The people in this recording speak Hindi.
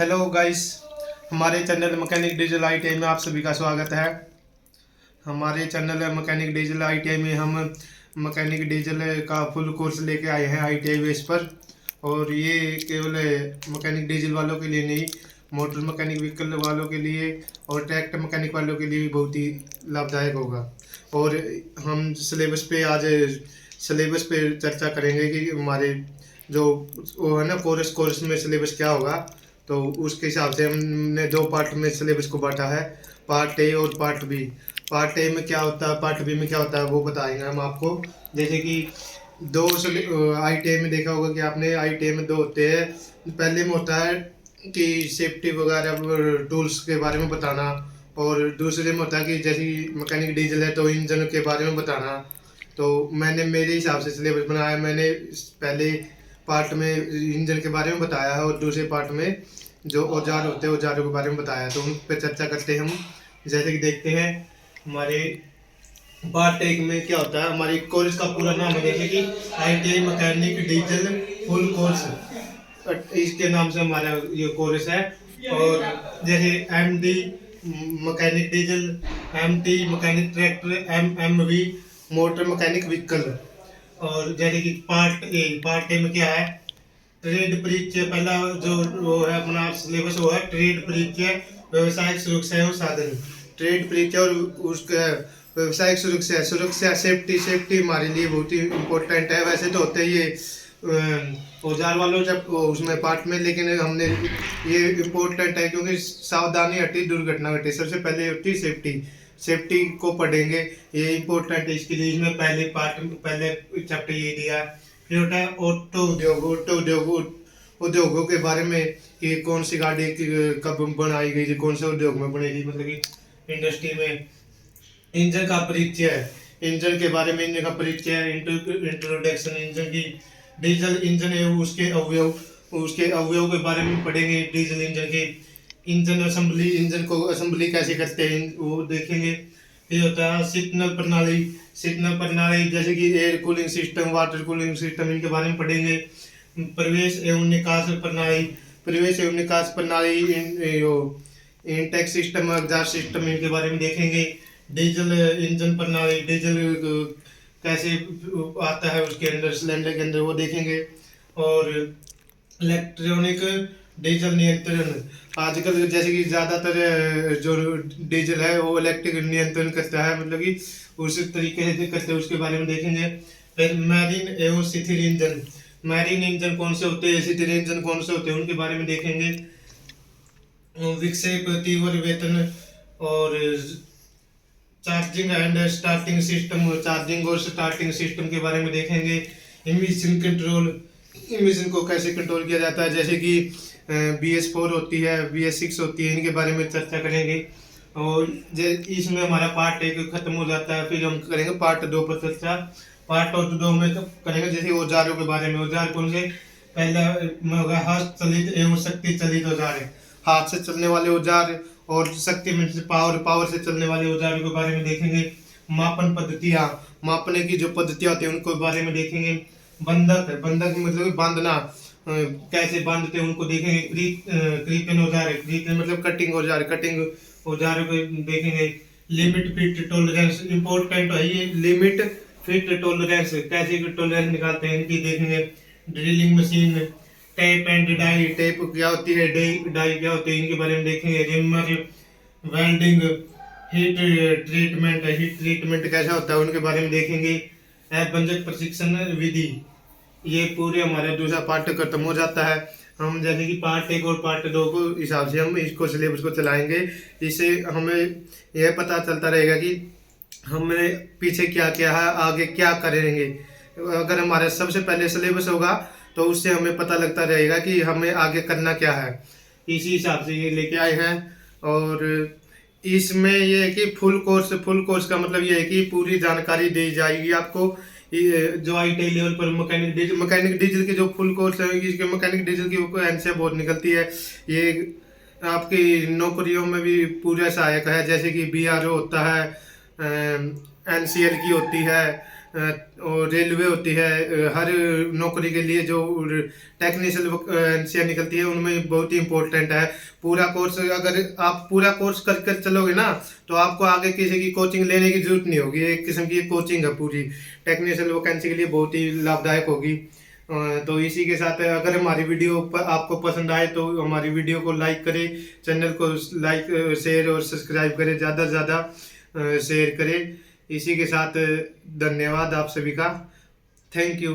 हेलो गाइस, हमारे चैनल मैकेनिक डिजिटल आईटीआई में आप सभी का स्वागत है। हमारे चैनल मैकेनिक डिजिटल आईटीआई में हम मैकेनिक डिजिटल का फुल कोर्स लेके आए हैं आईटीआई बेस पर। और ये केवल मैकेनिक डीजल वालों के लिए नहीं, मोटर मैकेनिक व्हीकल वालों के लिए और ट्रैक्टर मैकेनिक वालों के लिए भी बहुत ही लाभदायक होगा। और हम सिलेबस पे चर्चा करेंगे कि हमारे जो वो है ना कोर्स में सिलेबस क्या होगा। तो उसके हिसाब से हमने दो पार्ट में सिलेबस को बांटा है, पार्ट ए और पार्ट बी। पार्ट ए में क्या होता है, पार्ट बी में क्या होता है, वो बताएंगे हम आपको। जैसे कि आईटीआई में देखा होगा कि आपने आईटीआई में दो होते हैं। पहले में होता है कि सेफ्टी वगैरह टूल्स के बारे में बताना, और दूसरे में होता है कि जैसे मैकेनिक डीजल है तो इंजन के बारे में बताना। तो मैंने मेरे हिसाब से सिलेबस बनाया। मैंने पहले पार्ट में इंजन के बारे में बताया है और दूसरे पार्ट में जो औजार होते हैं औजारों के बारे में बताया है। तो उन पर चर्चा करते हैं हम। जैसे कि देखते हैं हमारे पार्ट एक में क्या होता है। हमारे कोर्स का पूरा नाम है जैसे कि ITI mechanic diesel full course, इसके नाम से हमारा ये कोर्स है। और जैसे MD mechanic diesel, MT mechanic tractor, MMV motor mechanic vehicle. और जैसे कि पार्ट ए में क्या है, ट्रेड परिचय। पहला जो वो है अपना सिलेबस वो है ट्रेड परिचय, व्यवसायिक सुरक्षा एवं साधन। ट्रेड परिचय और उसका व्यवसायिक सुरक्षा सेफ्टी हमारे लिए बहुत ही इम्पोर्टेंट है। वैसे तो होते ही ये औजार वालों जब उसमें पार्ट में, लेकिन हमने ये इम्पोर्टेंट है क्योंकि सावधानी हटी दुर्घटना घटी। सबसे पहले होती सेफ्टी को पढ़ेंगे, ये इम्पोर्टेंट है। इसके लिए इसमें पहले चैप्टर ये दिया। फिर होता है ऑटो उद्योगों के बारे में कि कौन सी गाड़ी कब बनाई गई थी, कौन से उद्योग में बनेगी, मतलब कि इंडस्ट्री में। इंजन का परिचय, इंजन के बारे में, इंजन का परिचय, इंट्रोडक्शन इंजन की। डीजल इंजन है उसके अवयव के बारे में पढ़ेंगे। डीजल इंजन के इंजन असेंबली, इंजन को असेंबली कैसे करते हैं वो देखेंगे। फिर होता है शीतल प्रणाली जैसे कि air cooling system, water cooling system, इनके बारे में पढ़ेंगे। प्रवेश एवं निकास प्रणाली, इनटेक सिस्टम, एग्जॉस्ट सिस्टम, इनके बारे में देखेंगे। डीजल इंजन प्रणाली, डीजल कैसे आता है उसके अंदर, सिलेंडर के अंदर, वो देखेंगे। और इलेक्ट्रॉनिक डीजल नियंत्रण, आजकल जैसे कि ज़्यादातर जो डीजल है वो इलेक्ट्रिक नियंत्रण करता है, मतलब कि उस तरीके से करते हैं, उसके बारे में देखेंगे। फिर मैरीन एवं शिथिल इंजन, मैरीन इंजन कौन से होते हैं, शिथिल इंजन कौन से होते हैं, उनके बारे में देखेंगे। विक्षेप, तीव्र वेतन और charging and starting system, charging और स्टार्टिंग सिस्टम के बारे में देखेंगे। इमिशन कंट्रोल, इमिशन को कैसे कंट्रोल किया जाता है, जैसे कि BS4 होती है, BS6 होती है, इनके बारे में चर्चा करेंगे। और इसमें हमारा पार्ट एक खत्म हो जाता है। फिर हम करेंगे पार्ट 2 पर चर्चा। पार्ट 2 में तो करेंगे जैसे औजारों के बारे में। औजार कौन से, पहला में होगा हाथ चलित एवं शक्ति चलित औजार, हाथ से चलने वाले औजार, और शक्ति में पावर से चलने वाले औजारों के बारे में देखेंगे। मापन पद्धतियाँ, मापने की जो पद्धतियाँ होती है उनको बारे में देखेंगे। बंधक मतलब कि बांधना, कैसे बांधते हैं उनको देखेंगे। क्रीपन औजार, क्रीपन मतलब कटिंग औजार, कटिंग औजारों को देखेंगे। लिमिट फिट टॉलरेंस, इंपॉर्टेंट है ये। लिमिट फिट टॉलरेंस, कैसे टॉलरेंस निकालते हैं इनकी देखेंगे। Drilling machine, tap and die, tap क्या होती है, डाई क्या होती है, इनके बारे में देखेंगे। रिमर, वेल्डिंग, हीट ट्रीटमेंट कैसा होता है उनके बारे में देखेंगे। बंधक प्रशिक्षण विधि, ये पूरे हमारा दूसरा पार्ट खत्म हो जाता है। हम जैसे कि पार्ट 1 और पार्ट 2 को हिसाब से हम इसको सिलेबस को चलाएंगे। इससे हमें यह पता चलता रहेगा कि हमें पीछे क्या क्या है, आगे क्या करेंगे। अगर हमारा सबसे पहले सिलेबस होगा तो उससे हमें पता लगता रहेगा कि हमें आगे करना क्या है। इसी हिसाब से ये लेके आए हैं। और इसमें ये है कि फुल कोर्स का मतलब ये है कि पूरी जानकारी दी जाएगी आपको। जो आईटीआई लेवल पर मैकेनिक डीजल की जो फुल कोर्स है, इसके मैकेनिक डीजल की वैकेंसियाँ बहुत निकलती है। ये आपकी नौकरियों में भी पूरा सहायक है। जैसे कि BRO होता है, NCL की होती है, और रेलवे होती है, हर नौकरी के लिए जो टेक्निकल वैकेंसियाँ निकलती है उनमें बहुत ही इम्पोर्टेंट है। पूरा कोर्स अगर आप पूरा कोर्स कर कर चलोगे ना तो आपको आगे किसी की कोचिंग लेने की जरूरत नहीं होगी। एक किस्म की कोचिंग है पूरी, टेक्निकल वैकेंसी के लिए बहुत ही लाभदायक होगी। तो इसी के साथ अगर हमारी वीडियो आपको पसंद आए तो हमारी वीडियो को लाइक करें, चैनल को लाइक शेयर और सब्सक्राइब करें, ज़्यादा से ज़्यादा शेयर करें। इसी के साथ धन्यवाद आप सभी का। Thank you.